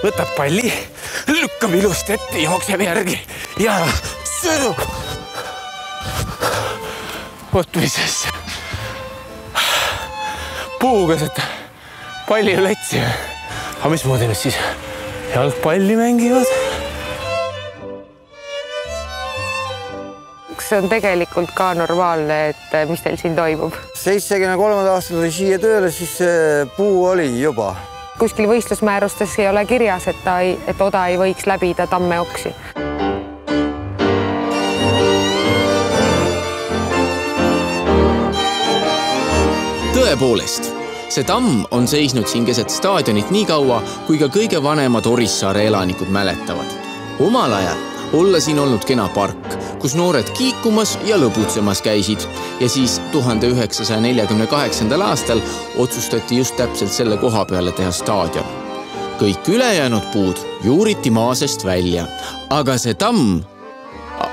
võtab palli, lükkab ilusti ette, jookseb järgi ja sõrub. Vot mis asja. Puugased palli ületsi. Aga mismoodi nüüd siis jalgpalli mängivad? See on tegelikult ka normaalne, et mis teil siin toimub. 73 aastal tuli siia tööle, siis puu oli juba. Kuskil võistlusmäärustes ei ole kirjas, et oda ei võiks läbida tammeoksi. Tõepoolest, see tamm on seisnud siin keset staadionit nii kaua, kui ka kõige vanemad Orissaare elanikud mäletavad. Omal ajal olla siin olnud kena park, kus noored kiikumas ja lõbutsemas käisid ja siis 1948. aastal otsustati just täpselt selle koha peale teha staadion. Kõik ülejäänud puud juuriti maasest välja, aga see tamm,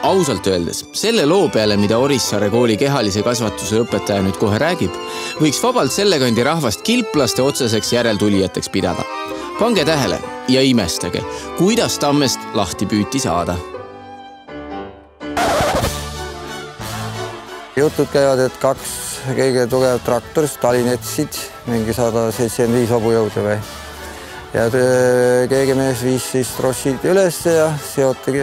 ausalt öeldes, selle loo peale, mida Orissaare kooli kehalise kasvatuse õpetaja nüüd kohe räägib, võiks vabalt selle kandi rahvast kilplaste otseseks järeltulijateks pidada. Pange tähele ja imestage, kuidas tammest lahti püüti saada. Jutud käivad, et 2 kõige tugevat traktorist talinetsid, mingi 175 hobujõude või. Ja keegi mees viis siis trossid üles ja seoti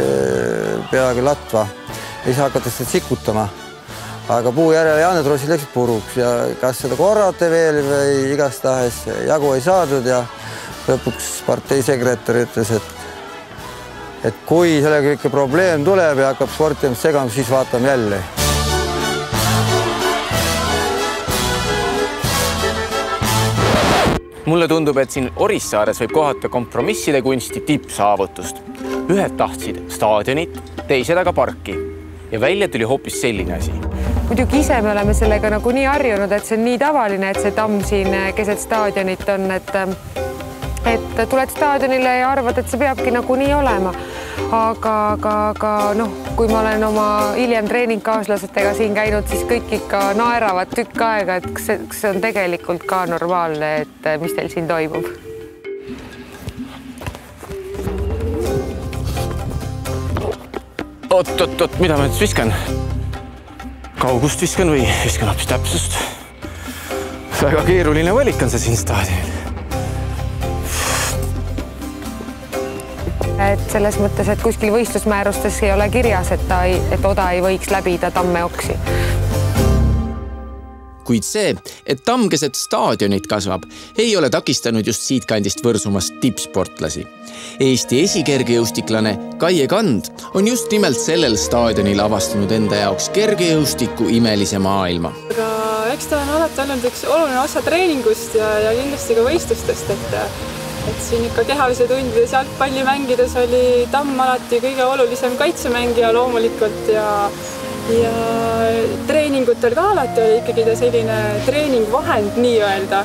peagi latva. Ja siis hakates seda sikutama. Aga puu järele ja need trossid läksid puruks ja kas seda korrate veel või igastahes jagu ei saadud ja lõpuks partei sekretär ütles, et kui selle kõike probleem tuleb ja hakkab sportimist segama, siis vaatame jälle. Mulle tundub, et siin Orissaares võib kohata kompromisside kunsti tippsaavutust. Ühed tahtsid staadionit, teised aga parki. Ja välja tuli hoopis selline asi. Muidugi ise me oleme sellega nagu nii harjunud, et see on nii tavaline, et see tamm siin keset staadionit on, et tuled staadionile ja arvad, et see peabki nagu nii olema. Aga kui ma olen oma hiljem treeningkaaslasetega siin käinud, siis kõik ikka naeravad tükk aega, et kas see on tegelikult ka normaalne, et mis teil siin toimub. Oot, mida ma nüüd viskan? Kaugust viskan või viskan hoopis täpsust? Väga keeruline valik on see siin staadionil. Et selles mõttes, et kuskil võistlusmäärustes ei ole kirjas, et oda ei võiks läbida tammeoksi. Kuid see, et tamm keset staadionit kasvab, ei ole takistanud just siitkandist võrsumast tippsportlasi. Eesti esikergejõustiklane Kaie Kand on just nimelt sellel staadionil avastanud enda jaoks kergejõustiku imelise maailma. Aga eks ta on alati olnud üks oluline osa treeningust ja kindlasti ka võistlustest, et siin ikka kehalise tundides jalgpalli mängides oli tamm alati kõige olulisem kaitsemängija loomulikult ja treeningutel ka alati oli ikkagi ta selline treeningvahend nii-öelda,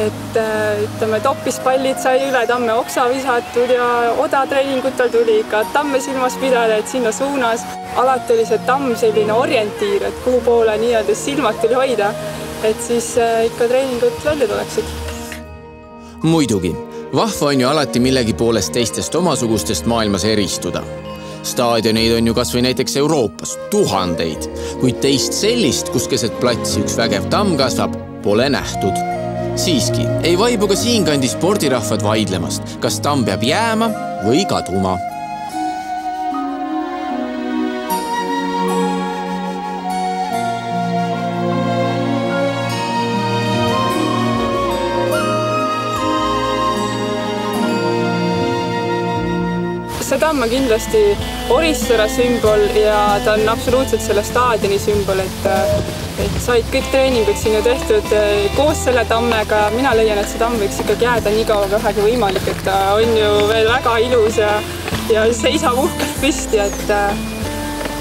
et ütleme, toppispallid sai üle tamme oksa visatud ja odatreeningutel tuli ikka tamme silmas pidada, et sinna suunas. Alati oli see tamm selline orientiir, et kuhu poole nii-öelda silmad tuli hoida, et siis ikka treeningud välja tuleksid. Muidugi. Vahva on ju alati millegi poolest teistest omasugustest maailmas eristuda. Staadioneid on ju kas või näiteks Euroopas tuhandeid, kuid teist sellist, kus keset platsi üks vägev tamm kasvab, pole nähtud. Siiski ei vaibu ka siinkandi spordirahvad vaidlemast, kas tamm peab jääma või kaduma. See tamm on kindlasti Orissaare sümbol ja ta on absoluutselt selle staadioni sümbol, et said kõik treeningud siin ju tehtud koos selle tammega. Mina leian, et see tamm võiks ikkagi jääda nii kaua vähegi võimalik, et ta on ju veel väga ilus ja seisab uhkelt püsti, et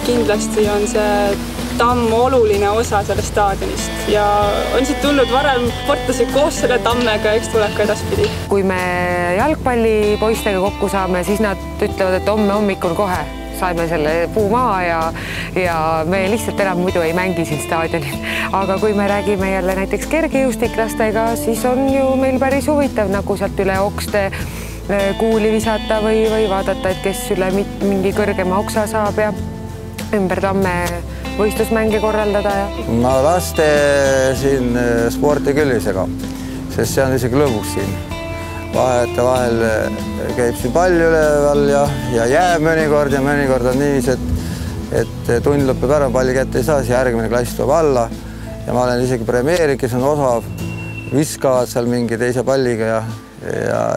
kindlasti on see tamm oluline osa sellest staadionist ja on siit tulnud varem sportlasi koos selle tammega, eks tuleb ka edaspidi. Kui me jalgpallipoistega kokku saame, siis nad ütlevad, et homme hommikul kohe saime selle puu maha ja me lihtsalt enam muidu ei mängi siin staadionil. Aga kui me räägime jälle näiteks kergejõustiklastega, siis on ju meil päris huvitav, nagu sealt üle okste kuuli visata või vaadata, et kes üle mingi kõrgema oksa saab ja ümber tamme võistlusmänge korraldada. Ma laste siin sporti küll ei sega, sest see on isegi lõbus siin. Vahel käib siin pall üleval ja jääb mõnikord ja mõnikord on niiviisi, et tund lõpeb ära, palli kätte ei saa, siis järgmine klass tuleb alla ja ma olen isegi premeerid, kes on osav, viskavad seal mingi teise palliga ja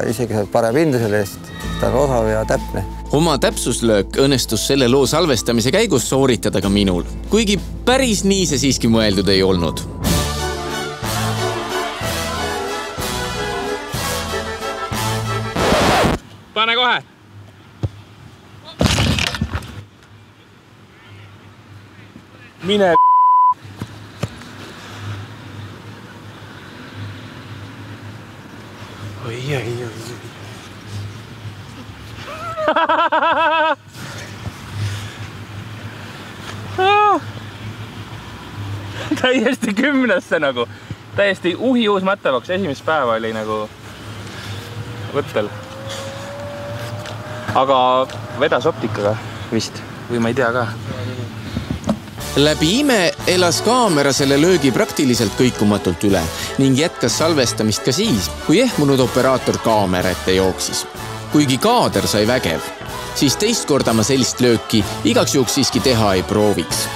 isegi saab parem hinda selle eest. Ta on osav ja täpne. Oma täpsuslöök õnnestus selle loo salvestamise käigus sooritada ka minul, kuigi päris nii see siiski mõeldud ei olnud. Pane kohe! Mine oi. Täiesti 10. nagu. Täiesti uus matavoks. Esimest päeva oli nagu võttel. Aga vedas optikaga vist. Või ma ei tea ka. Läbi ime elas kaamera selle löögi praktiliselt kõikumatult üle ning jätkas salvestamist ka siis, kui ehmunud operaator kaamera ette jooksis. Kuigi kaader sai vägev, siis teist korda ma sellist lööki igaks juhuks siiski teha ei prooviks.